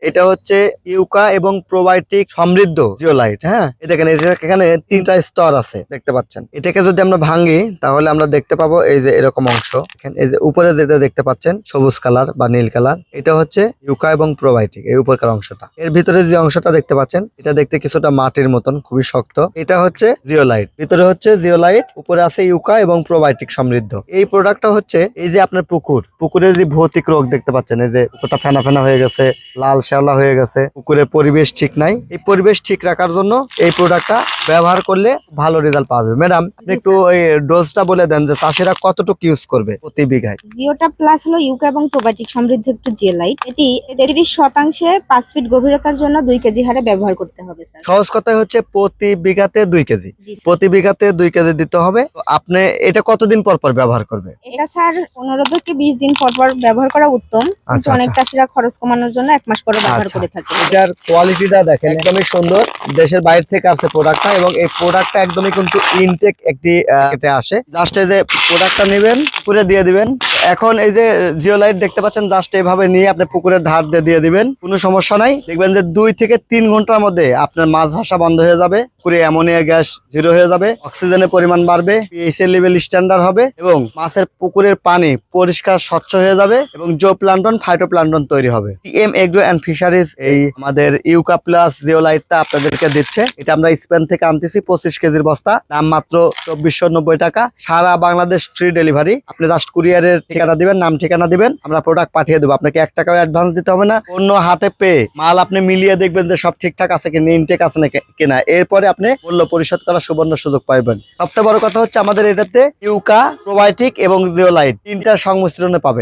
এটা হচ্ছে ইউকা এবং প্রোবায়োটিক সমৃদ্ধ জিওলাইট। হ্যাঁ, এই দেখেন এখানে 3টা স্তর আছে দেখতে পাচ্ছেন। এটাকে যদি আমরা ভাঙি তাহলে আমরা দেখতে পাবো এই যে এরকম অংশ। এই যে উপরে যেটা দেখতে পাচ্ছেন সবুজ কালার বা নীল কালার, এটা হচ্ছে ইউকা এবং প্রোবায়োটিক, এই উপরকার অংশটা। এর ভিতরে যে অংশটা দেখতে পাচ্ছেন এটা দেখতে কিছুটা মাটির মতন, খুবই শক্ত। এটা হচ্ছে জিওলাইট, ভিতরে হচ্ছে জিওলাইট, উপরে আছে ইউকা এবং প্রোবায়োটিক সমৃদ্ধ। এই প্রোডাক্টটা হচ্ছে এই যে আপনার পুকুরের যে ভৌতিক রোগ দেখতে পাচ্ছেন, এই যে পুকুরটা ফেনা ফেনা হয়ে গেছে, লাল শ্যাওলা হয়ে গেছে, পুকুরের পরিবেশ ঠিক নাই। এই পরিবেশ ঠিক রাখার জন্য এই প্রোডাক্টটা ব্যবহার করলে ভালো রেজাল্ট পাওয়া যাবে। ম্যাডাম আপনি একটু ওই ডোজটা বলে দেন যে চাষিরা কতটুকু ইউজ করবে প্রতি বিঘায়। জিওটা প্লাস হলো ইউকা এবং প্রোবায়োটিক সমৃদ্ধ একটু জিওলাইট। এটি 33% 5 ফিট গভীরতার জন্য 2 কেজি হারে ব্যবহার করতে হবে স্যার। সহজ কথায় হচ্ছে প্রতি বিঘাতে 2 কেজি, জি স্যার। প্রতি বিঘাতে 2 কেজি দিতে হবে। তো আপনি এটা কতদিন পর পর ব্যবহার করবে? এটা স্যার 15 থেকে 20 দিন পর পর ব্যবহার করা উত্তম, কিন্তু আচ্ছা, অনেক আচ্ছা। চাষিরা খরচ কমানোর জন্য 1 মাস পরে ব্যবহার আচ্ছা। করে থাকে। এটার কোয়ালিটিটা দেখেন একদমই সুন্দর, দেশের বাইরে থেকে আসছে প্রোডাক্টটা, এবং এই প্রোডাক্টটা একদমই কিন্তু ইনটেক একটি এটা আসে। জাস্ট এই যে প্রোডাক্টটা নেবেন, পুকুরে দিয়ে দিবেন। এখন এই যে জিওলাইট দেখতে পাচ্ছেন, জাস্ট এইভাবে নিয়ে আপনি পুকুরের ধার দিয়ে দিবেন, কোনো সমস্যা নাই। দেখবেন যে 2 থেকে 3 ঘন্টার মধ্যে আপনার মাছ ভাসা বন্ধ হয়ে যাবে, পুকুরে অ্যামোনিয়া গ্যাস জিরো হয়ে যাবে, অক্সিজেনের পরিমাণ বাড়বে, পিএইচ এর লেভেল স্ট্যান্ডার্ড হবে, এবং মাছের পুকুরের পানি পরিষ্কার স্বচ্ছ হয়ে যাবে, এবং জোপ্লান্টন ফাইটোপ্লান্টন তৈরি হবে। টিএম এগ্রো অ্যান্ড ফিশারিজ এই আমাদের ইউকা প্লাস জিওলাইটটা আপনাদেরকে দিচ্ছে। এটা আমরা স্পেন থেকে আনতেছি, 25 কেজির বস্তা, দাম মাত্র 2490 টাকা। সারা বাংলাদেশ ফ্রি ডেলিভারি। আপনি জাস্ট কুরিয়ারের ঠিকানা দিবেন, নাম ঠিকানা দিবেন, আমরা প্রোডাক্ট পাঠিয়ে দেবো। আপনাকে 1 টাকাও অ্যাডভান্স দিতে হবে না। অন্য হাতে পেয়ে মাল আপনি মিলিয়ে দেখবেন যে সব ঠিকঠাক আছে কিনা, ইনটেক আছে না কিনা, এরপরে আপনি মূল্য পরিশোধ করার সুবর্ণ সুযোগ পাইবেন। সবচেয়ে বড় কথা হচ্ছে আমাদের এটাতে ইউকা, প্রোবায়োটিক এবং জিওলাইট 3টার সংমিশ্রণে পাবেন।